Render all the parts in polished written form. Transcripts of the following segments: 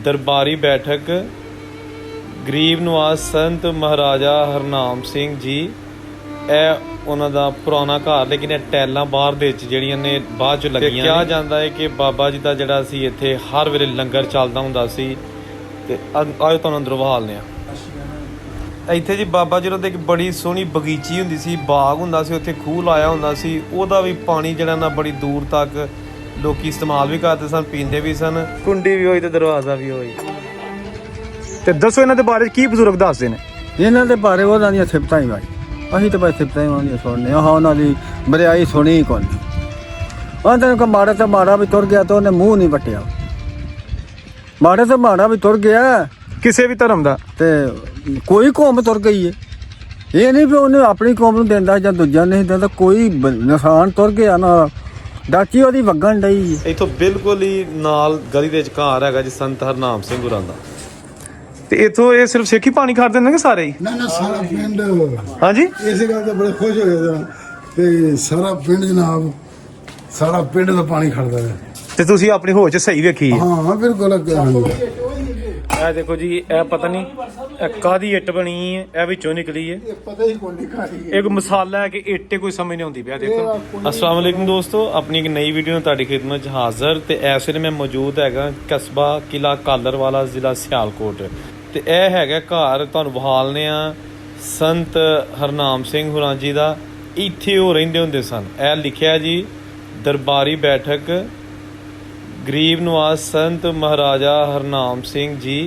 दरबारी बैठक गरीब नवाज संत महाराजा हरनाम सिंह जी। ਇਹ ਉਹਨਾਂ ਦਾ ਪੁਰਾਣਾ ਘਰ, ਲੇਕਿਨ ਇਹ ਟੈਲਾਂ ਬਾਹਰ ਦੇ ਵਿੱਚ ਜਿਹੜੀਆਂ ਨੇ ਬਾਅਦ 'ਚ ਲੱਗੀਆਂ। ਕਿਹਾ ਜਾਂਦਾ ਹੈ ਕਿ ਬਾਬਾ ਜੀ ਦਾ ਜਿਹੜਾ ਸੀ ਇੱਥੇ ਹਰ ਵੇਲੇ ਲੰਗਰ ਚੱਲਦਾ ਹੁੰਦਾ ਸੀ। ਤੇ ਅੱਜ ਤੁਹਾਨੂੰ ਅੰਦਰ ਵਹਾਲਦੇ ਹਾਂ। ਇੱਥੇ ਜੀ ਬਾਬਾ ਜੀ ਦੇ ਇੱਕ ਬੜੀ ਸੋਹਣੀ ਬਗੀਚੀ ਹੁੰਦੀ ਸੀ, ਬਾਗ ਹੁੰਦਾ ਸੀ, ਉੱਥੇ ਖੂਹ ਲਾਇਆ ਹੁੰਦਾ ਸੀ। ਉਹਦਾ ਵੀ ਪਾਣੀ ਜਿਹੜਾ ਨਾ ਬੜੀ ਦੂਰ ਤੱਕ ਲੋਕੀ ਇਸਤੇਮਾਲ ਵੀ ਕਰਦੇ ਸਨ, ਪੀਂਦੇ ਵੀ ਸਨ। ਕੁੰਡੀ ਵੀ ਹੋਈ ਤੇ ਦਰਵਾਜ਼ਾ ਵੀ ਹੋਈ। ਤੇ ਦੱਸੋ ਇਹਨਾਂ ਦੇ ਬਾਰੇ ਕੀ ਬਜ਼ੁਰਗ ਦੱਸਦੇ ਨੇ? ਇਹਨਾਂ ਦੇ ਬਾਰੇ ਉਹਨਾਂ ਦੀਆਂ ਸਿਫਤਾਂ ਹੀ ਵਾਈ, ਅਸੀਂ ਤਾਂ ਬਸ ਸਿਫਤਾਂ ਹੀ ਉਹਨਾਂ ਸੁਣਨੇ ਹਾਂ। ਉਹਨਾਂ ਦੀ ਬਰਿਆਈ ਸੁਣੀ ਹੀ ਕੋਈ ਨਹੀਂ। ਉਹਨਾਂ ਨੂੰ ਮਾੜਾ ਤਾਂ ਮਾੜਾ ਵੀ ਤੁਰ ਗਿਆ ਤਾਂ ਉਹਨੇ ਮੂੰਹ ਨਹੀਂ ਵੱਟਿਆ। ਮਾੜਾ ਤਾਂ ਮਾੜਾ ਵੀ ਤੁਰ ਗਿਆ ਕਿਸੇ ਵੀ ਧਰਮ ਦਾ, ਤੇ ਕੋਈ ਕੌਮ ਤੁਰ ਗਈ ਹੈ। ਇਹ ਨਹੀਂ ਵੀ ਉਹਨੇ ਆਪਣੀ ਕੌਮ ਨੂੰ ਦਿੰਦਾ ਜਾਂ ਦੂਜਾ ਨਹੀਂ ਦਿੰਦਾ। ਕੋਈ ਇਨਸਾਨ ਤੁਰ ਗਿਆ ਨਾ, ਡਾਚੀ ਉਹਦੀ ਵਗਣ ਡਈ। ਇੱਥੋਂ ਬਿਲਕੁਲ ਹੀ ਨਾਲ ਗਲੀ ਦੇ ਵਿੱਚ ਘਰ ਹੈਗਾ ਜੀ ਸੰਤ ਹਰਨਾਮ ਸਿੰਘ ਗੁਰਾਂ ਦਾ। ਤੇ ਇੱਥੋਂ ਇਹ ਸਿਰਫ ਸਿੱਖ ਹੀ ਪਾਣੀ ਖਾਂਦੇ ਨੇ ਕਿ ਸਾਰੇ ਹੀ? ਨਾ ਸਾਰਾ ਪਿੰਡ। ਹਾਂਜੀ, ਇਸੇ ਗੱਲ ਤੋਂ ਬੜੇ ਖੁਸ਼ ਹੋਏ ਸਨ ਤੇ ਸਾਰਾ ਪਿੰਡ ਜਨਾਬ, ਸਾਰਾ ਪਿੰਡ ਦਾ ਪਾਣੀ ਖੜਦਾ ਹੈ। ਤੇ ਤੁਸੀਂ ਆਪਣੀ ਹੋਚ ਸਹੀ ਵੇਖੀ ਹੈ? ਹਾਂ ਬਿਲਕੁਲ। ਇਹ ਦੇਖੋ ਜੀ, ਇਹ ਪਤਾ ਨਹੀਂ ਇਹ ਕਾਹਦੀ ਇੱਟ ਬਣੀ ਹੈ, ਇਹ ਵਿੱਚੋਂ ਨਿਕਲੀ ਹੈ। ਪਤਾ ਹੀ ਕੋਈ ਨਹੀਂ। ਇੱਕ ਮਸਾਲਾ ਹੈ ਕਿ ਇੱਟੇ ਕੋਈ ਸਮਝ ਨਹੀਂ ਆਉਂਦੀ ਪਿਆ। ਦੇਖੋ, अस्सलाम वालेकुम ਦੋਸਤੋ, ਆਪਣੀ ਇੱਕ ਨਈ ਵੀਡੀਓ ਨਾਲ ਤੁਹਾਡੀ ਖਿਦਮਤ 'ਚ ਹਾਜ਼ਰ। ਤੇ ਇਸ ਵੇਲੇ ਮੈਂ ਮੌਜੂਦ ਹੈਗਾ ਕਸਬਾ ਕਿਲਾ ਕਾਲਰਵਾਲਾ, ਜ਼ਿਲ੍ਹਾ ਸਿਆਲਕੋਟ। ਤੇ ਇਹ ਹੈਗਾ ਘਰ, ਤੁਹਾਨੂੰ ਵਹਾਲਨੇ ਆ ਸੰਤ ਹਰਨਾਮ ਸਿੰਘ ਹੁਰਾਂ ਜੀ ਦਾ। ਇੱਥੇ ਉਹ ਰਹਿੰਦੇ ਹੁੰਦੇ ਸਨ। ਇਹ ਲਿਖਿਆ ਜੀ ਦਰਬਾਰੀ ਬੈਠਕ ਗਰੀਬ ਨਵਾਜ਼ ਸੰਤ ਮਹਾਰਾਜਾ ਹਰਨਾਮ ਸਿੰਘ ਜੀ।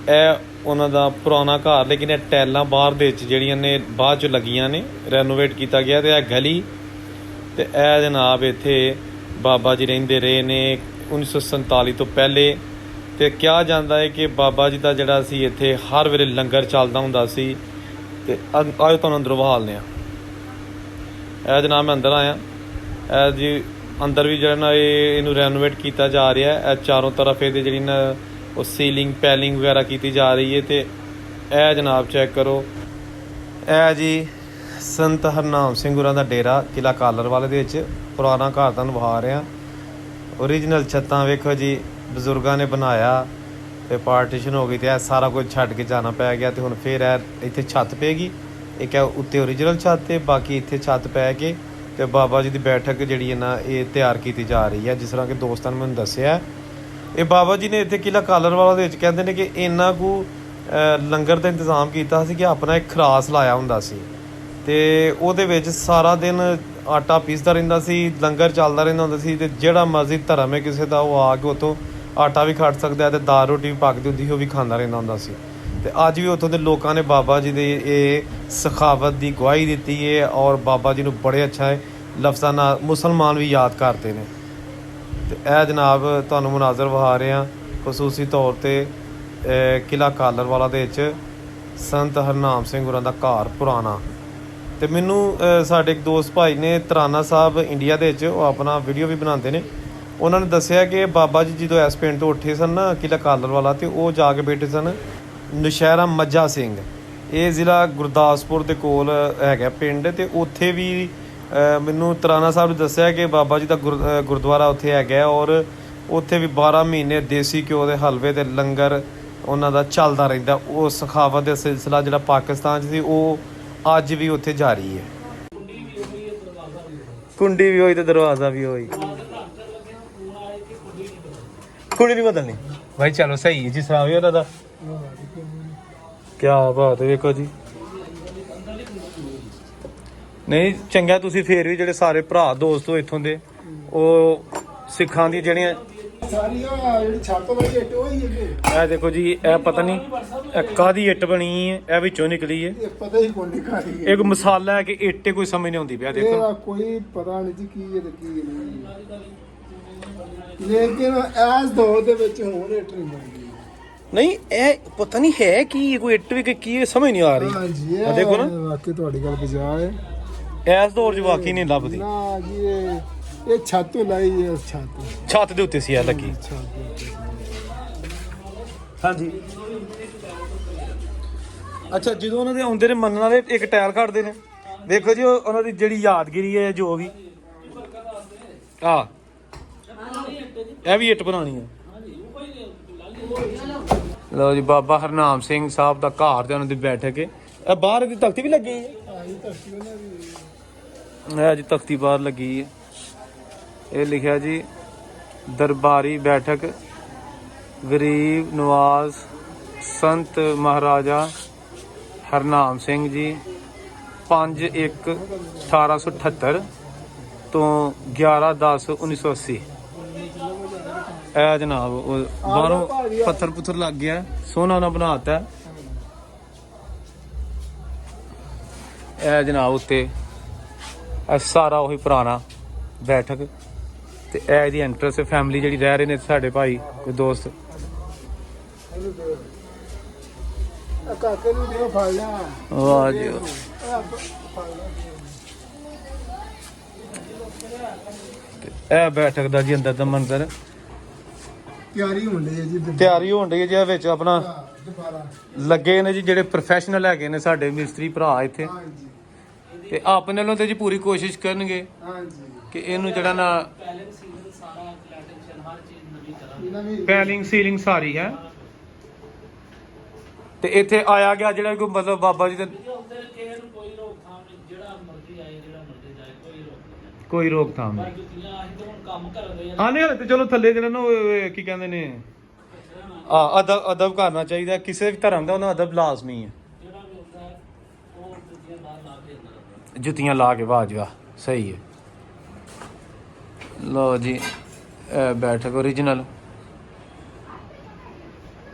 ਇਹ ਉਹਨਾਂ ਦਾ ਪੁਰਾਣਾ ਘਰ, ਲੇਕਿਨ ਇਹ ਟੈਲਾਂ ਬਾਹਰ ਦੇ ਵਿੱਚ ਜਿਹੜੀਆਂ ਨੇ ਬਾਅਦ 'ਚ ਲੱਗੀਆਂ ਨੇ, ਰੈਨੋਵੇਟ ਕੀਤਾ ਗਿਆ। ਤੇ ਇਹ ਗਲੀ ਤੇ ਇਹ ਜਨਾਬ ਇੱਥੇ ਬਾਬਾ ਜੀ ਰਹਿੰਦੇ ਰਹੇ ਨੇ 1947 ਤੋਂ ਪਹਿਲੇ। ਤੇ ਕਿਹਾ ਜਾਂਦਾ ਹੈ ਕਿ ਬਾਬਾ ਜੀ ਦਾ ਜਿਹੜਾ ਸੀ ਇੱਥੇ ਹਰ ਵੇਲੇ ਲੰਗਰ ਚੱਲਦਾ ਹੁੰਦਾ ਸੀ। ਤੇ ਅੱਜ ਤੁਹਾਨੂੰ ਅੰਦਰ ਵਹਾਲਦੇ ਹਾਂ। ਇਹ ਜਨਾਬ ਮੈਂ ਅੰਦਰ ਆਇਆ। ਇਹ ਜੀ ਅੰਦਰ ਵੀ ਜਿਹੜਾ ਨਾ ਇਹਨੂੰ ਰੈਨੋਵੇਟ ਕੀਤਾ ਜਾ ਰਿਹਾ ਹੈ। ਇਹ ਚਾਰੋਂ ਤਰਫ ਇਹਦੇ ਜਿਹੜੀ ਨਾ ਉਹ ਸੀਲਿੰਗ ਪੈਲਿੰਗ ਵਗੈਰਾ ਕੀਤੀ ਜਾ ਰਹੀ ਹੈ। ਤੇ ਇਹ ਜਨਾਬ ਚੈੱਕ ਕਰੋ, ਇਹ ਜੀ ਸੰਤ ਹਰਨਾਮ ਸਿੰਘ ਗੁਰਾਂ ਦਾ ਡੇਰਾ ਕਿਲਾ ਕਾਲਰਵਾਲੇ ਦੇ ਵਿੱਚ ਪੁਰਾਣਾ ਘਰ ਤੁਹਾਨੂੰ ਵਿਖਾ ਰਿਹਾ। ਓਰੀਜਨਲ ਛੱਤਾਂ ਵੇਖੋ ਜੀ, ਬਜ਼ੁਰਗਾਂ ਨੇ ਬਣਾਇਆ ਤੇ ਪਾਰਟੀਸ਼ਨ ਹੋ ਗਈ ਤੇ ਇਹ ਸਾਰਾ ਕੁਝ ਛੱਡ ਕੇ ਜਾਣਾ ਪੈ ਗਿਆ। ਤੇ ਹੁਣ ਫਿਰ ਇਹ ਇੱਥੇ ਛੱਤ ਪਏਗੀ। ਇੱਕ ਹੈ ਉੱਤੇ ਓਰੀਜਨਲ ਛੱਤ ਤੇ ਬਾਕੀ ਇੱਥੇ ਛੱਤ ਪੈ ਕੇ ਤੇ ਬਾਬਾ ਜੀ ਦੀ ਬੈਠਕ ਜਿਹੜੀ ਹੈ ਨਾ ਇਹ ਤਿਆਰ ਕੀਤੀ ਜਾ ਰਹੀ ਹੈ। ਜਿਸ ਤਰ੍ਹਾਂ ਕਿ ਦੋਸਤਾਂ ਨੇ ਮੈਨੂੰ ਦੱਸਿਆ, ਇਹ ਬਾਬਾ ਜੀ ਨੇ ਇੱਥੇ ਕਿਲਾ ਕਾਲਰਵਾਲਾ ਦੇ ਵਿੱਚ ਕਹਿੰਦੇ ਨੇ ਕਿ ਇੰਨਾ ਕੁ ਲੰਗਰ ਦਾ ਇੰਤਜ਼ਾਮ ਕੀਤਾ ਸੀ ਕਿ ਆਪਣਾ ਇੱਕ ਖਰਾਸ ਲਾਇਆ ਹੁੰਦਾ ਸੀ। ਤੇ ਉਹਦੇ ਵਿੱਚ ਸਾਰਾ ਦਿਨ ਆਟਾ ਪੀਸਦਾ ਰਹਿੰਦਾ ਸੀ, ਲੰਗਰ ਚੱਲਦਾ ਰਹਿੰਦਾ ਹੁੰਦਾ ਸੀ। ਤੇ ਜਿਹੜਾ ਮਰਜ਼ੀ ਧਰਮ ਹੈ ਕਿਸੇ ਦਾ, ਉਹ ਆ ਕੇ ਉੱਥੋਂ ਆਟਾ ਵੀ ਖੱਟ ਸਕਦਾ ਤੇ ਦਾਲ ਰੋਟੀ ਵੀ ਪੱਕਦੀ ਹੁੰਦੀ ਸੀ, ਉਹ ਵੀ ਖਾਂਦਾ ਰਹਿੰਦਾ ਹੁੰਦਾ ਸੀ। ਤੇ ਅੱਜ ਵੀ ਉੱਥੋਂ ਦੇ ਲੋਕਾਂ ਨੇ ਬਾਬਾ ਜੀ ਦੇ ਇਹ ਸਖਾਵਤ ਦੀ ਗਵਾਹੀ ਦਿੱਤੀ ਹੈ ਔਰ ਬਾਬਾ ਜੀ ਨੂੰ ਬੜੇ ਅੱਛਾ ਹੈ ਲਫ਼ਜ਼ਾਂ ਨਾਲ ਮੁਸਲਮਾਨ ਵੀ ਯਾਦ ਕਰਦੇ ਨੇ। ਤੇ ਇਹ ਜਨਾਬ ਤੁਹਾਨੂੰ ਮੁਨਾਜ਼ਰ ਵਿਖਾ ਰਹੇ ਹਾਂ ਖਸੂਸੀ ਤੌਰ 'ਤੇ ਕਿਲਾ ਕਾਲਰਵਾਲਾ ਦੇ ਵਿੱਚ ਸੰਤ ਹਰਨਾਮ ਸਿੰਘ ਗੁਰਾਂ ਦਾ ਘਰ ਪੁਰਾਣਾ। ਤੇ ਮੈਨੂੰ ਸਾਡੇ ਇੱਕ ਦੋਸਤ ਭਾਈ ਨੇ ਤਰਾਨਾ ਸਾਹਿਬ ਇੰਡੀਆ ਦੇ ਵਿੱਚ, ਉਹ ਆਪਣਾ ਵੀਡੀਓ ਵੀ ਬਣਾਉਂਦੇ ਨੇ, ਉਹਨਾਂ ਨੇ ਦੱਸਿਆ ਕਿ ਬਾਬਾ ਜੀ ਜਦੋਂ ਇਸ ਪਿੰਡ ਤੋਂ ਉੱਠੇ ਸਨ ਨਾ ਕਿਲਾ ਕਾਲਰਵਾਲਾ, ਤੇ ਉਹ ਜਾ ਕੇ ਬੈਠੇ ਸਨ ਨੌਸ਼ਹਿਰਾ ਮੱਝਾ ਸਿੰਘ। ਇਹ ਜ਼ਿਲ੍ਹਾ ਗੁਰਦਾਸਪੁਰ ਦੇ ਕੋਲ ਹੈਗਾ ਪਿੰਡ। ਤੇ ਉੱਥੇ ਵੀ ਮੈਨੂੰ ਤਰਾਨਾ ਸਾਹਿਬ ਨੇ ਦੱਸਿਆ ਕਿ ਬਾਬਾ ਜੀ ਦਾ ਗੁਰਦੁਆਰਾ ਉੱਥੇ ਹੈਗਾ ਔਰ ਉੱਥੇ ਵੀ 12 ਮਹੀਨੇ ਦੇਸੀ ਘਿਓ ਦੇ ਹਲਵੇ ਤੇ ਲੰਗਰ ਉਹਨਾਂ ਦਾ ਚੱਲਦਾ ਰਹਿੰਦਾ। ਉਹ ਸਖਾਵਤ ਦਾ ਸਿਲਸਿਲਾ ਜਿਹੜਾ ਪਾਕਿਸਤਾਨ 'ਚ ਸੀ, ਉਹ ਅੱਜ ਵੀ ਉੱਥੇ ਜਾਰੀ ਹੈ। ਕੁੰਡੀ ਵੀ ਹੋਈ ਤੇ ਦਰਵਾਜ਼ਾ ਵੀ ਹੋਈ। ਕੁੰਡੀ ਨਹੀਂ ਬਦਲਣੀ ਭਾਈ, ਚਲੋ ਸਹੀ ਹੈ ਜਿਸ ਤਰ੍ਹਾਂ ਵੀ ਉਹਨਾਂ ਦਾ। ਕਿਆ ਬਾਤ ਹੈ, ਵੇਖੋ ਜੀ। ਨਹੀਂ ਚੰਗਾ, ਤੁਸੀਂ ਫੇਰ ਵੀ ਜਿਹੜੇ ਸਾਰੇ ਭਰਾ ਦੋਸਤੋ ਇੱਥੋਂ ਦੇ, ਉਹ ਸਿੱਖਾਂ ਦੀ ਜਿਹੜੀਆਂ ਸਾਰੀਆਂ ਜਿਹੜੀ ਛੱਤ ਵਾਲੀ ਇੱਟ ਉਹ ਹੀ ਹੈ। ਇਹ ਦੇਖੋ ਜੀ, ਇਹ ਪਤਾ ਨਹੀਂ ਇਹ ਕਾਹਦੀ ਇੱਟ ਬਣੀ ਹੈ, ਇਹ ਵਿੱਚੋਂ ਨਿਕਲੀ ਹੈ। ਪਤਾ ਹੀ ਕੋਈ ਨਹੀਂ। ਇੱਕ ਮਸਾਲਾ ਹੈ ਕਿ ਇੱਟੇ ਕੋਈ ਸਮਝ ਨਹੀਂ ਆਉਂਦੀ ਪਿਆ। ਦੇਖੋ ਕੋਈ ਪਤਾ ਨਹੀਂ ਜੀ ਕੀ ਹੈ ਤੇ ਕੀ ਨਹੀਂ, ਲੇਕਿਨ ਇਸ ਦੌਰ ਦੇ ਵਿੱਚ ਹੋਰ ਇੱਟ ਨਹੀਂ ਬਣਦੀ। ਨਹੀਂ ਇਹ ਪਤਾ ਨਹੀਂ ਹੈ ਕੀ, ਕੋਈ ਇੱਟ ਵੀ ਕੀ ਸਮਝ ਨਹੀਂ ਆ ਰਹੀ। ਹਾਂਜੀ, ਇਹ ਦੇਖੋ ਨਾ, ਵਾਕਈ ਤੁਹਾਡੀ ਗੱਲ ਬਜਾ ਹੈ। ਇਸ ਦੌਰ 'ਚ ਵਾਕਈ ਨਹੀਂ ਲੱਭਦੀ। ਨਾ ਜੀ ਇਹ ਛੱਤ ਲਾਈ ਹੈ, ਛੱਤ ਦੇ ਉੱਤੇ ਸੀ ਇਹ ਲੱਗੀ। ਹਾਂਜੀ, ਅੱਛਾ, ਜਦੋਂ ਉਹਨਾਂ ਦੇ ਆਉਂਦੇ ਨੇ ਮੰਨਣ ਵਾਲੇ ਇੱਕ ਟਾਇਰ ਕੱਢਦੇ ਨੇ। ਦੇਖੋ ਜੀ, ਉਹਨਾਂ ਦੀ ਜਿਹੜੀ ਯਾਦਗਿਰੀ ਹੈ ਜੋ ਵੀ ਇਹ ਵੀ ਇੱਟ ਬਣਾਉਣੀ ਹੈ। ਲਓ ਜੀ ਬਾਬਾ ਹਰਨਾਮ ਸਿੰਘ ਸਾਹਿਬ ਦਾ ਘਰ ਤੇ ਉਹਨਾਂ ਦੀ ਬੈਠਕ ਹੈ। ਇਹ ਬਾਹਰ ਦੀ ਤਖਤੀ ਵੀ ਲੱਗੀ ਹੈ। ਇਹ ਜੀ ਤਖਤੀ ਬਾਹਰ ਲੱਗੀ ਹੈ। ਇਹ ਲਿਖਿਆ ਜੀ ਦਰਬਾਰੀ ਬੈਠਕ ਗਰੀਬ ਨਵਾਜ਼ ਸੰਤ ਮਹਾਰਾਜਾ ਹਰਨਾਮ ਸਿੰਘ ਜੀ 5/1/1878 ਤੋਂ 11/10/1980। ਇਹ ਜਨਾਬ ਉਹ ਬਾਹਰੋਂ ਪੱਥਰ ਪੁੱਥਰ ਲੱਗ ਗਿਆ, ਸੋਨਾ ਨਾ ਬਣਾਤਾ। ਇਹ ਜਨਾਬ ਉੱਤੇ ਇਹ ਸਾਰਾ ਉਹੀ ਪੁਰਾਣਾ ਬੈਠਕ ਤੇ ਇਹ ਇਹਦੀ ਐਂਟਰੈਂਸ ਫੈਮਿਲੀ ਜਿਹੜੀ ਰਹਿ ਰਹੇ ਨੇ ਸਾਡੇ ਭਾਈ ਕੋਈ ਦੋਸਤ। ਕਾਕੇ ਨੂੰ ਦਿਓ ਫੜ ਲਿਆ। ਵਾਹ ਜੀ ਇਹ ਬੈਠਕ ਦਾ ਜੀ ਅੰਦਰ ਦਾ ਮੰਜ਼ਰ ਤਿਆਰੀ ਹੋਣ ਲਈ ਜੀ ਤਿਆਰੀ ਹੋਣ ਡਈ ਹੈ ਜੀ। ਵਿੱਚ ਆਪਣਾ ਦੁਬਾਰਾ। ਲੱਗੇ ਨੇ ਜੀ ਜਿਹੜੇ ਪ੍ਰੋਫੈਸ਼ਨਲ ਹੈਗੇ ਨੇ ਸਾਡੇ ਮਿਸਤਰੀ ਭਰਾ ਇੱਥੇ, ਹਾਂਜੀ ਤੇ ਆਪਣੇ ਵੱਲੋਂ ਤੇ ਜੀ ਪੂਰੀ ਕੋਸ਼ਿਸ਼ ਕਰਨਗੇ ਹਾਂਜੀ। ਕਿ ਇਹਨੂੰ ਜਿਹੜਾ ਨਾ ਨਵੀਂ ਪੈਲਿੰਗ ਸੀਲਿੰਗ ਸਾਰੀ ਹੈ। ਤੇ ਇੱਥੇ ਆਇਆ ਗਿਆ ਜਿਹੜਾ ਕੋਈ ਮਤਲਬ ਬਾਬਾ ਜੀ ਦੇ ਕੋਈ ਰੋਕਥਾਮ ਨਹੀਂ। ਆਨੇ ਹਲੇ ਤੇ ਚਲੋ ਥੱਲੇ ਜਿਹੜਾ ਨਾ ਉਹ ਕੀ ਕਹਿੰਦੇ ਨੇ ਅਦਬ ਕਰਨਾ ਚਾਹੀਦਾ। ਕਿਸੇ ਵੀ ਧਰਮ ਦਾ ਉਹਨਾਂ ਅਦਬ ਲਾਜ਼ਮੀ ਹੈ। ਜੁੱਤੀਆਂ ਲਾ ਕੇ ਵਾਹ ਜੀ ਵਾਹ ਸਹੀ ਹੈ। ਲਓ ਜੀ ਇਹ ਬੈਠਕ ਓਰੀਜਨਲ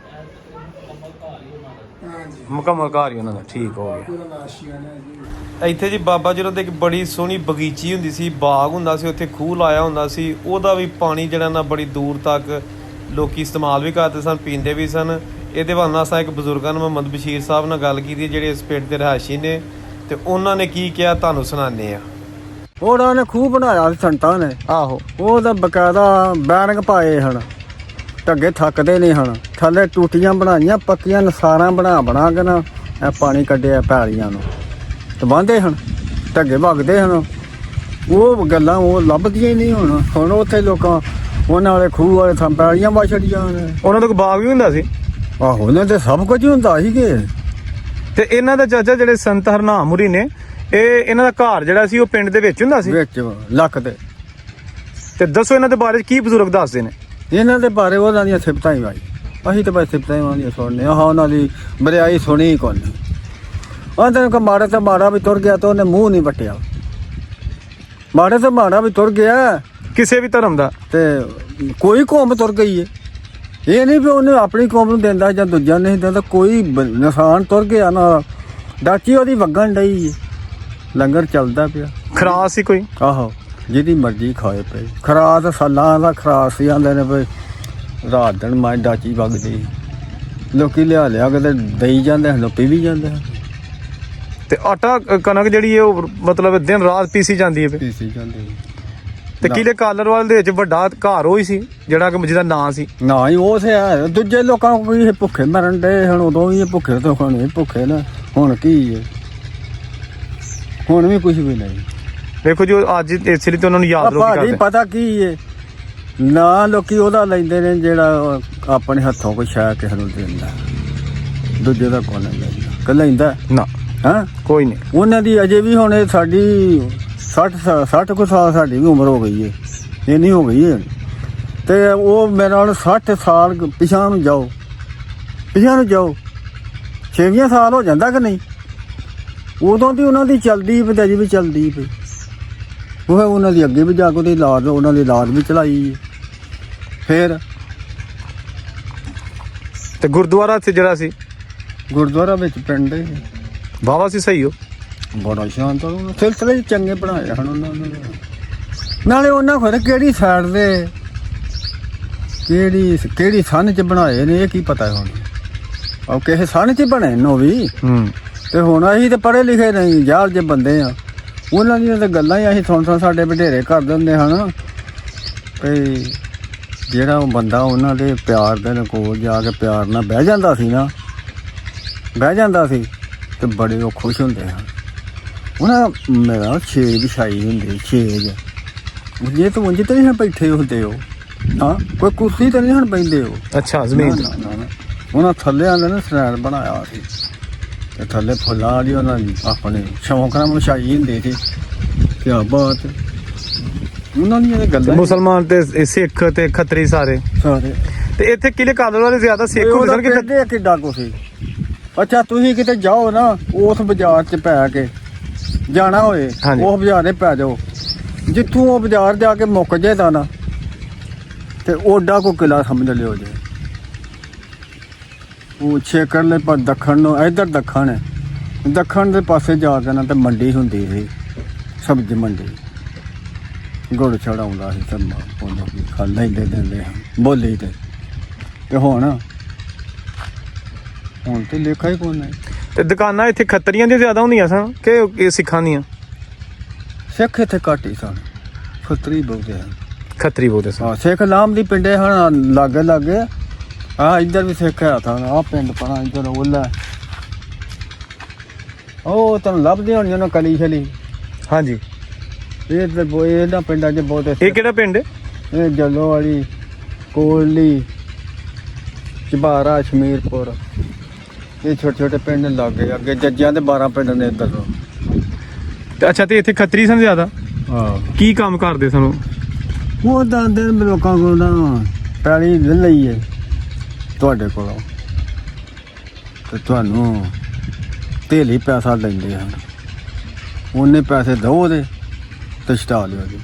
ਮੁਕੰਮਲ ਘਰ ਹੀ ਉਹਨਾਂ ਦਾ ਠੀਕ ਹੋ ਗਿਆ। ਪੂਰਾ ਨਾਸ਼ੀਆ ਨੇ ਜੀ। ਇੱਥੇ ਜੀ ਬਾਬਾ ਜੀ ਦੇ ਇੱਕ ਬੜੀ ਸੋਹਣੀ ਬਗੀਚੀ ਹੁੰਦੀ ਸੀ, ਬਾਗ ਹੁੰਦਾ ਸੀ, ਉੱਥੇ ਖੂਹ ਲਾਇਆ ਹੁੰਦਾ ਸੀ। ਉਹਦਾ ਵੀ ਪਾਣੀ ਜਿਹੜਾ ਨਾ ਬੜੀ ਦੂਰ ਤੱਕ ਲੋਕੀ ਇਸਤੇਮਾਲ ਵੀ ਕਰਦੇ ਸਨ, ਪੀਂਦੇ ਵੀ ਸਨ। ਇਹਦੇ ਬਾਰੇ ਅਸਾਂ ਇੱਕ ਬਜ਼ੁਰਗਾਂ ਨੂੰ ਮੁਹੰਮਦ ਬਸ਼ੀਰ ਸਾਹਿਬ ਨਾਲ ਗੱਲ ਕੀਤੀ ਜਿਹੜੇ ਇਸ ਪਿੰਡ ਦੇ ਰਿਹਾਇਸ਼ੀ ਨੇ, ਤੇ ਉਹਨਾਂ ਨੇ ਕੀ ਕਿਹਾ ਤੁਹਾਨੂੰ ਸੁਣਾਉਂਦੇ ਆ। ਉਹਨਾਂ ਨੇ ਖੂਹ ਬਣਾਇਆ ਸੀ ਸੰਤਾਂ ਨੇ। ਆਹੋ ਉਹਦਾ ਬਕਾਇਦਾ ਬੈਰਿੰਗ ਪਾਏ ਹਨ, ਢੱਗੇ ਥੱਕਦੇ ਨਹੀਂ ਹਨ। ਥੱਲੇ ਟੂਟੀਆਂ ਬਣਾਈਆਂ ਪੱਕੀਆਂ, ਨਸਾਰਾਂ ਬਣਾ ਕੇ ਨਾ ਇਹ ਪਾਣੀ ਕੱਢਿਆ ਪੈਲੀਆਂ ਨੂੰ ਤੇ ਵਾਂਦੇ ਹਨ, ਢੱਗੇ ਵਗਦੇ ਹਨ। ਉਹ ਗੱਲਾਂ ਉਹ ਲੱਭਦੀਆਂ ਹੀ ਨਹੀਂ ਹੁਣ ਉੱਥੇ ਲੋਕਾਂ ਉਹਨਾਂ ਵਾਲੇ ਖੂਹ ਵਾਲੇ ਥਾਂ ਪੈਲੀਆਂ ਵਾ ਛੱਡੀਆਂ ਨੇ। ਉਹਨਾਂ ਦਾ ਕੋਈ ਬਾਗ ਵੀ ਹੁੰਦਾ ਸੀ। ਆਹੋ ਉਹਨਾਂ ਤੇ ਸਭ ਕੁਝ ਹੁੰਦਾ ਸੀਗੇ। ਤੇ ਇਹਨਾਂ ਦਾ ਚਾਚਾ ਜਿਹੜੇ ਸੰਤ ਹਰਨਾਮ ਹੁਰੀ ਨੇ, ਇਹ ਇਹਨਾਂ ਦਾ ਘਰ ਜਿਹੜਾ ਸੀ ਉਹ ਪਿੰਡ ਦੇ ਵਿੱਚ ਹੁੰਦਾ ਸੀ। ਵਿੱਚ ਲੱਕ ਤੇ ਦੱਸੋ ਇਹਨਾਂ ਦੇ ਬਾਰੇ ਕੀ ਬਜ਼ੁਰਗ ਦੱਸਦੇ ਨੇ। ਇਹਨਾਂ ਦੇ ਬਾਰੇ ਉਹਨਾਂ ਦੀਆਂ ਸਿਫਤਾਂ ਹੀ ਭਾਈ, ਅਸੀਂ ਤਾਂ ਬਸ ਸਿਫਤਾਂ ਹੀ ਉਹਨਾਂ ਦੀਆਂ ਸੁਣਨੇ। ਆਹ ਉਹਨਾਂ ਦੀ ਬਰਿਆਈ ਸੁਣੀ ਹੀ ਕੋਈ ਨਹੀਂ। ਉਹਨਾਂ ਨੂੰ ਮਾੜਾ ਤਾਂ ਮਾੜਾ ਵੀ ਤੁਰ ਗਿਆ ਤਾਂ ਉਹਨੇ ਮੂੰਹ ਨਹੀਂ ਵੱਟਿਆ। ਮਾੜਾ ਤਾਂ ਮਾੜਾ ਵੀ ਤੁਰ ਗਿਆ ਕਿਸੇ ਵੀ ਧਰਮ ਦਾ, ਤੇ ਕੋਈ ਕੌਮ ਤੁਰ ਗਈ ਹੈ। ਇਹ ਨਹੀਂ ਵੀ ਉਹਨੇ ਆਪਣੀ ਕੌਮ ਨੂੰ ਦਿੰਦਾ ਜਾਂ ਦੂਜਾ ਨਹੀਂ ਦਿੰਦਾ। ਕੋਈ ਨਿਸ਼ਾਨ ਤੁਰ ਗਿਆ ਨਾ, ਡਾਚੀ ਉਹਦੀ ਵਗਣ ਡਈ ਹੈ, ਲੰਗਰ ਚੱਲਦਾ ਪਿਆ। ਖਰਾਸ ਸੀ ਕੋਈ। ਆਹੋ ਜਿਹਦੀ ਮਰਜ਼ੀ ਖਾਏ ਪਈ। ਖਰਾਸ ਸਾਲਾਂ ਦਾ ਖਰਾਸ ਸੀ ਆਂਦੇ ਨੇ ਵੀ ਰਾਤ ਦਿਨ ਮੈਂ ਡਾਚੀ ਵਗਦੀ। ਲੋਕੀ ਲਿਆ ਕੇ ਤੇ ਦੇਈ ਜਾਂਦੇ ਹਨ, ਪੀ ਵੀ ਜਾਂਦੇ ਹਨ। ਤੇ ਆਟਾ ਕਣਕ ਜਿਹੜੀ ਹੈ ਉਹ ਮਤਲਬ ਦਿਨ ਰਾਤ ਪੀਸੀ ਜਾਂਦੀ ਹੈ। ਪੀਸੀ ਜਾਂਦੇ ਤੇ ਕਿਲੇ ਕਾਲਰਵਾਲ ਦੇ ਵਿੱਚ ਵੱਡਾ ਘਰ ਉਹ ਹੀ ਸੀ ਜਿਹੜਾ ਕਿ ਜਿਹਦਾ ਨਾਂ ਸੀ। ਨਾ ਹੀ ਉਹ ਹੈ। ਦੂਜੇ ਲੋਕਾਂ ਨੂੰ ਕੋਈ ਭੁੱਖੇ ਮਰਨ ਦੇ ਹੁਣ, ਉਦੋਂ ਵੀ ਇਹ ਭੁੱਖੇ ਤੋਂ ਹੁਣ ਇਹ ਭੁੱਖੇ ਨਾ। ਹੁਣ ਕੀ ਹੈ, ਹੁਣ ਵੀ ਕੁਝ ਵੀ ਨਹੀਂ। ਦੇਖੋ ਜੀ ਅੱਜ ਇਸ ਲਈ ਤੇ ਉਹਨਾਂ ਨੂੰ ਯਾਦ ਰੋਕੀ ਭਾਜੀ ਕਰਦੇ। ਪਤਾ ਕੀ ਹੈ, ਨਾ ਲੋਕੀ ਉਹਦਾ ਲੈਂਦੇ ਨੇ ਜਿਹੜਾ ਆਪਣੇ ਹੱਥੋਂ ਕੋਈ ਸ਼ੈ ਕਿਸੇ ਨੂੰ ਦਿੰਦਾ, ਦੂਜੇ ਦਾ ਕੋਲ ਲੈਂਦਾ ਕਿ ਲੈਂਦਾ ਨਾ ਹਾਂ ਕੋਈ ਨਹੀਂ। ਉਹਨਾਂ ਦੀ ਅਜੇ ਵੀ ਹੁਣ ਇਹ ਸਾਡੀ 60 ਕੁ ਸਾਲ ਸਾਡੀ ਵੀ ਉਮਰ ਹੋ ਗਈ ਹੈ, ਇਹ ਨਹੀਂ ਹੋ ਗਈ ਹੈ। ਤੇ ਉਹ ਮੇਰੇ ਨਾਲ 60 ਸਾਲ ਪਿਛਾਂ ਨੂੰ ਜਾਓ, 6 ਸਾਲ ਹੋ ਜਾਂਦਾ ਕਿ ਨਹੀਂ। ਉਦੋਂ ਦੀ ਉਹਨਾਂ ਦੀ ਚੱਲਦੀ ਪਈ, ਅਜੇ ਵੀ ਚੱਲਦੀ ਪਈ। ਉਹ ਉਹਨਾਂ ਦੀ ਅੱਗੇ ਵੀ ਜਾ ਕੇ ਉਹਦੀ ਔਲਾਦ, ਉਹਨਾਂ ਦੀ ਔਲਾਦ ਵੀ ਚਲਾਈ। ਫਿਰ ਤੇ ਗੁਰਦੁਆਰਾ ਸੀ ਜਿਹੜਾ ਸੀ ਗੁਰਦੁਆਰਾ ਵਿੱਚ ਪਿੰਡ ਦੇ ਬਾਬਾ ਸੀ ਸਹੀ ਹੋ ਬੜਾ ਸ਼ਾਂਤ ਸਿਲਸਿਲੇ ਚੰਗੇ ਬਣਾਏ ਹਨ ਉਹਨਾਂ ਨੇ। ਨਾਲੇ ਉਹਨਾਂ ਖੁਦ ਕਿਹੜੀ ਸਾਈਡ ਦੇ ਕਿਹੜੀ ਸੰਨ ਚ ਬਣਾਏ ਨੇ ਇਹ ਕੀ ਪਤਾ ਹੁਣ। ਉਹ ਕਿਸੇ ਸੰਨ ਚ ਬਣੇ ਨੋ ਵੀ। ਤੇ ਹੁਣ ਅਸੀਂ ਤੇ ਪੜ੍ਹੇ ਲਿਖੇ ਨਹੀਂ, ਯਾਰ ਜੇ ਬੰਦੇ ਆ। ਉਹਨਾਂ ਦੀਆਂ ਤਾਂ ਗੱਲਾਂ ਹੀ ਅਸੀਂ ਸੁਣ ਸਾਡੇ ਵਡੇਰੇ ਕਰ ਦਿੰਦੇ ਹਨ। ਤੇ ਜਿਹੜਾ ਉਹ ਬੰਦਾ ਉਹਨਾਂ ਦੇ ਪਿਆਰ ਦੇ ਕੋਲ ਜਾ ਕੇ ਪਿਆਰ ਨਾਲ ਬਹਿ ਜਾਂਦਾ ਸੀ ਤੇ ਬੜੇ ਉਹ ਖੁਸ਼ ਹੁੰਦੇ ਹਨ। ਉਹਨਾਂ ਮੇਰਾ ਛੇਜ ਵਿਛਾਈ ਹੁੰਦੀ, ਛੇਜ ਜੇ ਤੂੰ ਉਂਝ ਤੇ ਨਹੀਂ ਬੈਠੇ ਹੁੰਦੇ ਹੋ ਹਾਂ ਕੋਈ ਕੁਰਸੀ ਤੇ ਨਹੀਂ ਹੁਣ ਬੈਂਦੇ ਉਹ ਅੱਛਾ ਜ਼ਮੀਨ ਤੇ। ਨਾ। ਉਹਨਾਂ ਥੱਲੇ ਆਂਦੇ ਨੇ ਸਟੈਂਡ ਬਣਾਇਆ ਸੀ ਤੇ ਥੱਲੇ ਫੁੱਲਾਂ ਵਾਲੀ ਉਹਨਾਂ ਦੀ ਆਪਣੇ ਸ਼ੌਂਕ ਨਾਲ ਮਸ਼ਾਈ ਹੁੰਦੀ ਸੀ। ਕਿਆ ਬਾਤ ਹੈ। ਉਹਨਾਂ ਦੀਆਂ ਇਹ ਗੱਲਾਂ ਮੁਸਲਮਾਨ ਤੇ ਸਿੱਖ ਤੇ ਖੱਤਰੀ ਸਾਰੇ। ਸਾਰੇ ਤੇ ਇੱਥੇ ਕਿਲੇ ਕਾਲਰ ਵਾਲੇ ਜ਼ਿਆਦਾ ਸਿੱਖ ਹੁੰਦੇ ਉਹਦਾ ਸਨ ਕਿ ਕਹਿੰਦੇ ਕਿੱਡਾ ਕੁਛ ਸੀ। ਅੱਛਾ ਤੁਸੀਂ ਕਿਤੇ ਜਾਓ ਨਾ ਉਸ ਬਾਜ਼ਾਰ 'ਚ ਪੈ ਕੇ ਜਾਣਾ ਹੋਏ ਹਾਂਜੀ। ਉਹ ਬਾਜ਼ਾਰੇ ਪੈ ਜਾਓ ਜਿੱਥੋਂ ਉਹ ਬਾਜ਼ਾਰ ਜਾ ਕੇ ਮੁੱਕ ਜਾਏਦਾ ਨਾ ਤੇ ਓਡਾ ਕੋ ਕਿਲਾ ਸਮਝ ਲਿਓ ਜੇ ਉਹ ਛੇਕਰਲੇ ਪਰ ਦੱਖਣ ਨੂੰ ਇੱਧਰ ਦੱਖਣ ਹੈ ਦੱਖਣ ਦੇ ਪਾਸੇ ਜਾ ਕੇ ਨਾ ਤੇ ਮੰਡੀ ਹੁੰਦੀ ਸੀ ਸਬਜ਼ੀ ਮੰਡੀ ਗੁੜ ਚੜਾਉਂਦਾ ਸੀ ਤੇ ਉਹਨਾਂ ਵੀ ਖਾ ਲੈਂਦੇ ਦਿੰਦੇ ਬੋਲੀ ਤੇ ਹੁਣ ਤੇ ਲੇਖਾ ਹੀ ਕੋਣ ਹੈ। ਤੇ ਦੁਕਾਨਾਂ ਇੱਥੇ ਖੱਤਰੀਆਂ ਦੀਆਂ ਜ਼ਿਆਦਾ ਹੁੰਦੀਆਂ ਸਨ ਕਿ ਇਹ ਸਿੱਖਾਂ ਦੀਆਂ? ਸਿੱਖ ਇੱਥੇ ਘੱਟ ਹੀ ਸਨ ਖੱਤਰੀ ਬਹੁਤੇ ਹਨ। ਖੱਤਰੀ ਬੋਲਦੇ ਸਨ। ਹਾਂ ਸਿੱਖ ਨਾਮ ਦੀ ਪਿੰਡੇ ਹਨ ਲਾਗੇ ਆ ਇੱਧਰ ਵੀ ਸਿੱਖ ਆ ਥਾਂ ਆ ਪਿੰਡ ਪਰਾਂ ਇੱਧਰ ਉਹਲਾ ਉਹ ਤੁਹਾਨੂੰ ਲੱਭਦੇ ਹੋਣੀਆਂ ਨਾ ਕਲੀ ਛਲੀ। ਹਾਂਜੀ ਇਹ ਤੇ ਇਹਨਾਂ ਪਿੰਡਾਂ 'ਚ ਬਹੁਤ ਇਹ ਕਿਹੜਾ ਪਿੰਡ ਹੈ? ਇਹ ਜੱਲੋ ਵਾਲੀ ਕੋਲੀ ਚਬਾਰਾ ਸ਼ਮੀਰਪੁਰ ਇਹ ਛੋਟੇ ਛੋਟੇ ਪਿੰਡ ਲੱਗੇ ਅੱਗੇ ਜੱਜਾਂ ਦੇ 12 ਪਿੰਡ ਨੇ ਇੱਧਰ ਨੂੰ। ਤੇ ਅੱਛਾ ਤੇ ਇੱਥੇ ਖੱਤਰੀ ਸਨ ਜ਼ਿਆਦਾ? ਹਾਂ ਕੀ ਕੰਮ ਕਰਦੇ ਸਨ ਉਹ? ਉਹ ਦੱਸਦੇ ਨੇ ਲੋਕਾਂ ਕੋਲ ਨਾ ਪੈਲੀ ਲੈ ਲਈਏ ਤੁਹਾਡੇ ਕੋਲੋਂ ਤੇ ਤੁਹਾਨੂੰ ਧੇਲੀ ਪੈਸਾ ਲੈਂਦੇ ਹਨ ਉਹਨੇ ਪੈਸੇ ਦਿਓ ਦੇ ਤੇ ਛਡਾ ਲਿਓ ਜੀ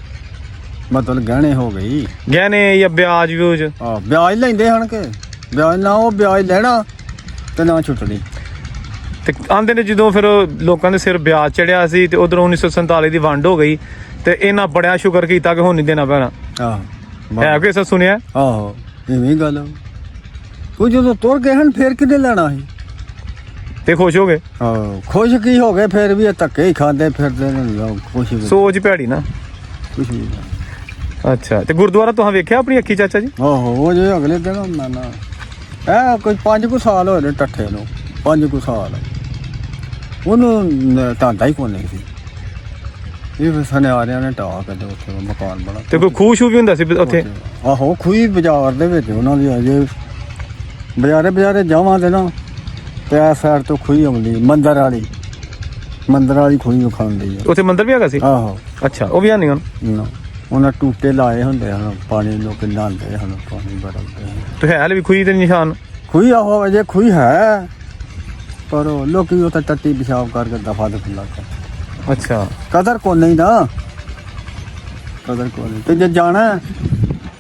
ਮਤਲਬ ਗਹਿਣੇ ਹੋ ਗਈ ਗਹਿਣੇ ਜਾਂ ਵਿਆਜ ਵਿਊਜ? ਆ ਵਿਆਜ ਲੈਂਦੇ ਹਨ ਕਿ ਵਿਆਜ ਨਾ ਉਹ ਵਿਆਜ ਲੈਣਾ ਤੇ ਨਾ ਛੁੱਟਣੀ। ਤੇ ਆਂਦੇ ਨੇ ਜਦੋਂ ਫਿਰ ਲੋਕਾਂ ਦੇ ਸਿਰ ਵਿਆਜ ਚੜਿਆ ਸੀ ਤੇ ਉਧਰੋਂ 1947 ਦੀ ਵੰਡ ਹੋ ਗਈ ਤੇ ਇਹਨਾਂ ਬੜਿਆ ਸ਼ੁਕਰ ਕੀਤਾ ਕਿ ਹੁਣ ਨਹੀਂ ਦੇਣਾ ਪੈਣਾ। ਆਹ ਹੈ ਕਿ ਸਾ ਸੁਣਿਆ? ਆਹੋ ਇਵੇਂ ਗੱਲ ਉਹ ਜਦੋਂ ਤੁਰ ਗਏ ਹਨ ਫੇਰ ਕਿਤੇ ਲੈਣਾ ਸੀ ਤੇ ਖੁਸ਼ ਹੋ ਗਏ? ਆਹ ਖੁਸ਼ ਕੀ ਹੋ ਗਏ ਫਿਰ ਵੀ ਇਹ ਧੱਕੇ ਹੀ ਖਾਂਦੇ ਫਿਰਦੇ ਨੇ ਲੋਕ ਖੁਸ਼ ਵੀ ਸੋਚ ਭੈੜੀ ਨਾ। ਕੁਛ ਵੀ ਅੱਛਾ ਤੇ ਗੁਰਦੁਆਰਾ ਤੁਸੀਂ ਵੇਖਿਆ ਆਪਣੀ ਅੱਖੀ ਚਾਚਾ ਜੀ? ਆਹੋ ਉਹ ਜੇ ਅਗਲੇ ਦਿਨ ਹੁੰਦਾ ਨਾ ਇਹ ਕੋਈ 5 ਸਾਲ ਹੋਏ ਨੇ ਟੱਠੇ ਨੂੰ 5 ਸਾਲ ਉਹਨੂੰ ਧਾਂਦਾ ਹੀ ਕੋਈ ਨਹੀਂ ਸੀ ਇਹ ਫਿਰ ਸੁਨਿਆਰਿਆਂ ਨੇ ਢਾਹ ਕੇ ਤੇ ਉੱਥੇ ਮਕਾਨ ਬਣਾ ਤੇ ਕੋਈ ਖੂਹ ਸ਼ੂ ਵੀ ਹੁੰਦਾ ਸੀ ਉੱਥੇ? ਆਹੋ ਖੂਹੀ ਬਾਜ਼ਾਰ ਦੇ ਵਿੱਚ ਉਹਨਾਂ ਦੀ ਅਜੇ ਬਾਜ਼ਾਰੇ ਜਾਵਾਂ ਤੇ ਨਾ ਤੇ ਆ ਸਾਈਡ ਤੋਂ ਖੂਹੀ ਆਉਂਦੀ ਮੰਦਰ ਵਾਲੀ ਖੂਹੀ ਖਾਂਦੀ ਆ। ਉੱਥੇ ਮੰਦਿਰ ਵੀ ਹੈਗਾ ਸੀ? ਆਹੋ ਅੱਛਾ ਉਹ ਵੀ ਹੈ ਨਹੀਂ ਹੁਣ? ਨਾ ਉਹਨਾਂ ਟੂਟੇ ਲਾਏ ਹੁੰਦੇ ਹਨ ਪਾਣੀ ਲੋਕ ਨਹਾਉਂਦੇ ਹਨ ਪਾਣੀ ਬਦਲਦੇ ਹਨ ਤੇ ਹੈ ਹਲੇ ਵੀ ਖੂਹੀ ਦੇ ਨਿਸ਼ਾਨ? ਖੂਹੀ ਆਹੋ ਅਜੇ ਖੂਹੀ ਹੈ ਪਰ ਉਹ ਲੋਕੀ ਉੱਥੇ ਟੱਟੀ ਪਿਸ਼ਾਬ ਕਰਕੇ ਦਫਾ ਦਫਾ ਕਰ ਅੱਛਾ ਕਦਰ ਕੋ ਨਹੀਂ ਨਾ ਕਦਰ ਕੋ ਨਹੀਂ ਤੇ ਜੇ ਜਾਣਾ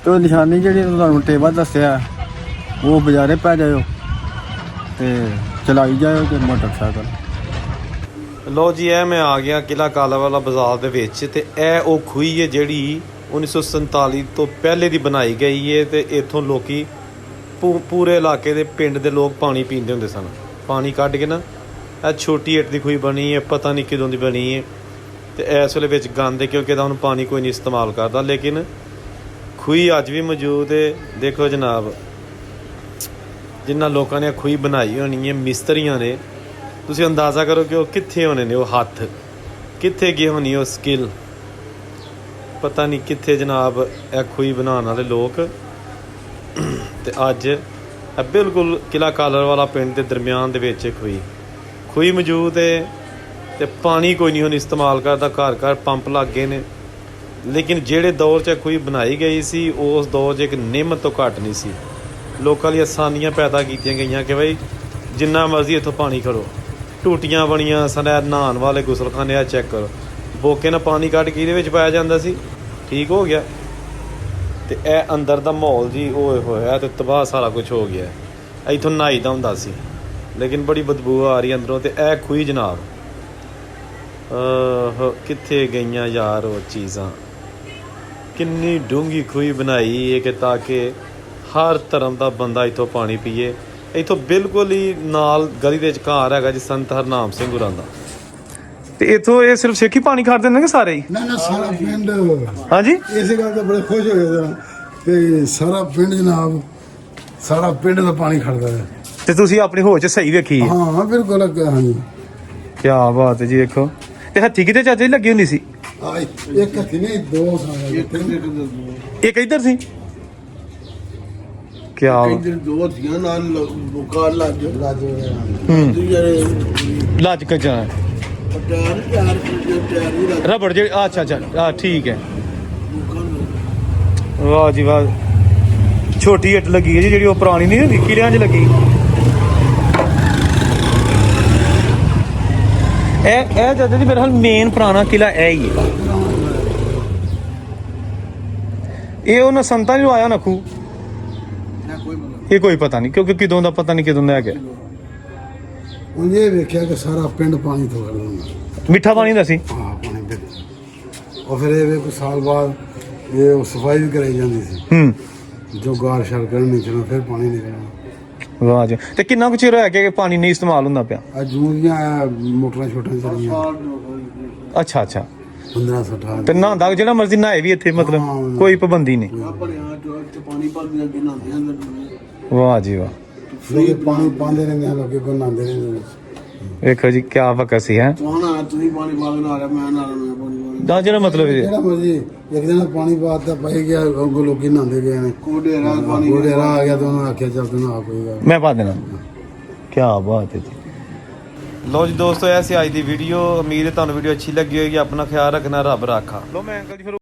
ਤੇ ਉਹ ਨਿਸ਼ਾਨੀ ਜਿਹੜੀ ਤੁਹਾਨੂੰ ਟੇਵਾ ਦੱਸਿਆ ਉਹ ਬਾਜ਼ਾਰੇ ਪੈ ਜਾਇਓ ਤੇ ਚਲਾਈ ਜਾਇਓ ਤੇ ਮੋਟਰਸਾਈਕਲ। ਲੋ ਜੀ ਇਹ ਮੈਂ ਆ ਗਿਆ ਕਿਲਾ ਕਾਲਾ ਵਾਲਾ ਬਾਜ਼ਾਰ ਦੇ ਵਿੱਚ ਤੇ ਇਹ ਉਹ ਖੂਹੀ ਹੈ ਜਿਹੜੀ 1947 ਤੋਂ ਪਹਿਲੇ ਦੀ ਬਣਾਈ ਗਈ ਹੈ ਤੇ ਇੱਥੋਂ ਲੋਕੀ ਪੂਰੇ ਇਲਾਕੇ ਦੇ ਪਿੰਡ ਦੇ ਲੋਕ ਪਾਣੀ ਪੀਂਦੇ ਹੁੰਦੇ ਸਨ। ਪਾਣੀ ਕੱਢ ਕੇ ਨਾ ਇਹ ਛੋਟੀ ਇੱਟ ਦੀ ਖੂਹੀ ਬਣੀ ਹੈ ਪਤਾ ਨਹੀਂ ਕਦੋਂ ਦੀ ਬਣੀ ਹੈ ਤੇ ਇਸ ਵੇਲੇ ਵਿੱਚ ਗੰਦ ਕਿਉਂਕਿ ਤਾਂ ਹੁਣ ਪਾਣੀ ਕੋਈ ਨਹੀਂ ਇਸਤੇਮਾਲ ਕਰਦਾ ਲੇਕਿਨ ਖੂਹੀ ਅੱਜ ਵੀ ਮੌਜੂਦ ਹੈ। ਦੇਖੋ ਜਨਾਬ ਜਿਨ੍ਹਾਂ ਲੋਕਾਂ ਨੇ ਖੂਹੀ ਬਣਾਈ ਹੋਣੀ ਹੈ ਮਿਸਤਰੀਆਂ ਨੇ ਤੁਸੀਂ ਅੰਦਾਜ਼ਾ ਕਰੋ ਕਿ ਉਹ ਕਿੱਥੇ ਹੋਣੇ ਨੇ ਉਹ ਹੱਥ ਕਿੱਥੇ ਗਏ ਹੋਣੀ ਉਹ ਸਕਿੱਲ ਪਤਾ ਨਹੀਂ ਕਿੱਥੇ ਜਨਾਬ ਇਹ ਖੂਹੀ ਬਣਾਉਣ ਵਾਲੇ ਲੋਕ। ਤੇ ਅੱਜ ਇਹ ਬਿਲਕੁਲ ਕਿਲਾ ਕਾਲਰ ਵਾਲਾ ਪਿੰਡ ਦੇ ਦਰਮਿਆਨ ਦੇ ਵਿੱਚ ਖੂਹੀ ਮੌਜੂਦ ਹੈ ਤੇ ਪਾਣੀ ਕੋਈ ਨਹੀਂ ਹੁਣ ਇਸਤੇਮਾਲ ਕਰਦਾ ਘਰ ਘਰ ਪੰਪ ਲੱਗ ਗਏ ਨੇ ਲੇਕਿਨ ਜਿਹੜੇ ਦੌਰ 'ਚ ਖੂਹੀ ਬਣਾਈ ਗਈ ਸੀ ਉਸ ਦੌਰ 'ਚ ਇੱਕ ਨਿੰਮ ਤੋਂ ਘੱਟ ਨਹੀਂ ਸੀ। ਲੋਕਾਂ ਲਈ ਆਸਾਨੀਆਂ ਪੈਦਾ ਕੀਤੀਆਂ ਗਈਆਂ ਕਿ ਬਈ ਜਿੰਨਾ ਮਰਜ਼ੀ ਇੱਥੋਂ ਪਾਣੀ ਖੜੋ ਟੂਟੀਆਂ ਬਣੀਆਂ ਸਨ ਨਹਾਉਣ ਵਾਲੇ ਗੁਸਲਖਾਨੇ ਆ ਚੈੱਕ ਕਰੋ ਬੋਕੇ ਨਾਲ ਪਾਣੀ ਕੱਢ ਕੇ ਇਹਦੇ ਵਿੱਚ ਪਾਇਆ ਜਾਂਦਾ ਸੀ ਠੀਕ ਹੋ ਗਿਆ ਤੇ ਇਹ ਅੰਦਰ ਦਾ ਮਾਹੌਲ ਜੀ ਉਹ ਹੋਇਆ ਤੇ ਤਬਾਹ ਸਾਰਾ ਕੁਝ ਹੋ ਗਿਆ। ਇੱਥੋਂ ਨਹਾਈ ਦਾ ਹੁੰਦਾ ਸੀ ਲੇਕਿਨ ਬੜੀ ਬਦਬੂ ਆ ਰਹੀ ਅੰਦਰੋਂ ਤੇ ਇਹ ਖੂਹੀ ਜਨਾਬ ਕਿੱਥੇ ਗਈਆਂ ਯਾਰ ਉਹ ਚੀਜ਼ਾਂ ਕਿੰਨੀ ਡੂੰਘੀ ਖੂਹੀ ਬਣਾਈ ਹੈ ਕਿ ਤਾਂ ਕਿ ਹਰ ਧਰਮ ਦਾ ਬੰਦਾ ਇੱਥੋਂ ਪਾਣੀ ਪੀਏ। ਇੱਥੋਂ ਬਿਲਕੁਲ ਹੀ ਨਾਲ ਗਲੀ ਦੇ ਵਿੱਚ ਘਰ ਹੈਗਾ ਜੀ ਸੰਤ ਹਰਨਾਮ ਸਿੰਘ ਗੁਰਾਂ ਦਾ ਤੇ ਇੱਥੋਂ ਇਹ ਸਿਰਫ ਸਿੱਖ ਹੀ ਪਾਣੀ ਖੜਦੇ ਨੇ ਕਿ ਸਾਰੇ ਹੀ? ਨਾ ਸਾਰਾ ਪਿੰਡ ਹਾਂਜੀ ਇਸੇ ਗੱਲ ਤੋਂ ਬੜੇ ਖੁਸ਼ ਹੋਏ ਸਨ ਤੇ ਸਾਰਾ ਪਿੰਡ ਜਨਾਬ ਸਾਰਾ ਪਿੰਡ ਦਾ ਪਾਣੀ ਖੜਦਾ ਹੈ। ਤੇ ਤੁਸੀਂ ਆਪਣੀ ਹੋਸ਼ ਸਹੀ ਵੇਖੀ? ਹਾਂ ਬਿਲਕੁਲ ਹਾਂਜੀ। ਕੀ ਬਾਤ ਹੈ ਜੀ। ਦੇਖੋ ਤੇ ਹੱਥੀ ਕਿਤੇ ਚਾਚਾ ਜੀ ਲੱਗੀ ਹੁੰਦੀ ਸੀ? ਇੱਕ ਹੱਥੀ ਨਹੀਂ ਦੋ ਸਾਲ ਇੱਕ ਇੱਧਰ ਸੀ ਕਿਆ ਕਹਿੰਦੇ ਦੋ ਧੀਆਂ ਨਾਲ ਮੁਕਾ ਲੱਜ ਹੂੰ ਜਿਹੜੇ ਲੱਜ ਕੇ ਜਾਣਾ ਟਾਇਰ ਯਾਰ ਟਾਇਰ ਵੀ ਲੱਜ ਰਬੜ ਜੇ ਅੱਛਾ ਅੱਛਾ ਆ ਠੀਕ ਹੈ ਵਾਹ ਜੀ ਵਾਹ ਛੋਟੀ ਇੱਟ ਲੱਗੀ ਹੈ ਜੀ ਜਿਹੜੀ ਉਹ ਪੁਰਾਣੀ ਨਹੀਂ ਹੁੰਦੀ ਕਿਲਿਆਂ 'ਚ ਲੱਗੀ ਇਹ ਜਦ ਜੀ ਮੇਰੇ ਹਾਲ ਮੇਨ ਪੁਰਾਣਾ ਕਿਲਾ ਇਹ ਹੀ ਹੈ ਇਹ ਉਹਨਾਂ ਸੰਤਾਂ ਨੂੰ ਆਇਆ ਨਖੂ ਇਹ ਕੋਈ ਪਤਾ ਨਹੀਂ ਕਿਉਂਕਿ ਕਿਦੋਂ ਦਾ ਪਤਾ ਨਹੀਂ ਕਿਦੋਂ ਦਾ ਹੈਗਾ ਉਹਨੇ ਇਹ ਵੇਖਿਆ ਕਿ ਸਾਰਾ ਪਿੰਡ ਪਾਣੀ ਤੋਂ ਖੜਦਾ ਹੁੰਦਾ ਮਿੱਠਾ ਪਾਣੀ ਦਾ ਸੀ ਹਾਂ ਪਾਣੀ ਦੇ ਉਹ ਫਿਰ ਇਹ ਵੇ ਕੋਈ ਸਾਲ ਬਾਅਦ ਇਹ ਸਫਾਈ ਵੀ ਕਰਾਈ ਜਾਂਦੀ ਸੀ ਹੂੰ ਜੋ ਗਾਰ ਸ਼ਰ ਕਰਨ ਨਿਕਲਣਾ ਫਿਰ ਪਾਣੀ ਨਿਕਲਣਾ ਵਾਹ ਜੀ ਤੇ ਕਿੰਨਾ ਕੁ ਚਿਰ ਹੋਇਆ ਕਿ ਪਾਣੀ ਨਹੀਂ ਇਸਤੇਮਾਲ ਹੁੰਦਾ ਪਿਆ ਆ ਜੂਨ ਦੀਆਂ ਮੋਟਰਾਂ ਛੋਟੀਆਂ ਚੱਲੀਆਂ ਅੱਛਾ ਅੱਛਾ 1518 ਤੇ ਨਹਾਉਂਦਾ ਜਿਹੜਾ ਮਰਜ਼ੀ ਨਹਾਏ ਵੀ ਇੱਥੇ ਮਤਲਬ ਕੋਈ ਪਾਬੰਦੀ ਨਹੀਂ ਬਣਿਆ ਜੋ ਤੇ ਪਾਣੀ ਭਰ ਕੇ ਅੱਗੇ ਨਹਾਉਂਦੇ ਅੰਦਰ ਵਾਹ ਜੀ ਵਾਹ ਲੋਕ ਪਾਣੀ ਪਾਉਂਦੇ ਰਹਿੰਦੇ ਆ ਲੋਕੀ ਕੋ ਨਹਾਉਂਦੇ ਰਹਿੰਦੇ ਨੇ ਵੇਖੋ ਜੀ ਕੀ ਵਕਤ ਸੀ ਹੈ ਤੁਹਾਂ ਤੁਸੀਂ ਪਾਣੀ ਪਾ ਕੇ ਨਹਾ ਰਿਹਾ ਮੈਂ ਨਹਾ ਰਿਹਾ ਮੈਂ ਪਾਣੀ ਦਾ ਜਿਹੜਾ ਮਤਲਬ ਇਹ ਜਿਹੜਾ ਮਰਜੀ ਇੱਕ ਦਿਨ ਪਾਣੀ ਬਾਤ ਤਾਂ ਪੈ ਗਿਆ ਅੱਗੋਂ ਲੋਕੀ ਨਹਾਉਂਦੇ ਗਏ ਨੇ ਕੋਡੇ ਰਾਤ ਪਾਣੀ ਗੋਡੇ ਰਾਹ ਆ ਗਿਆ ਤਾਂ ਉਹਨਾਂ ਆਖਿਆ ਚੱਲ ਤੂੰ ਨਹਾ ਕੋਈ ਗੱਲ ਮੈਂ ਪਾ ਦੇਣਾ ਕੀ ਬਾਤ ਹੈ ਜੀ ਲੋ ਜੀ ਦੋਸਤੋ ਇਹ ਸੀ ਅੱਜ ਦੀ ਵੀਡੀਓ ਉਮੀਦ ਹੈ ਤੁਹਾਨੂੰ ਵੀਡੀਓ ਅੱਛੀ ਲੱਗੀ ਹੋਏਗੀ ਆਪਣਾ ਖਿਆਲ ਰੱਖਣਾ ਰੱਬ ਰਾਖਾ ਲੋ ਮੈਂ ਅੰਕਲ ਜੀ ਫਿਰ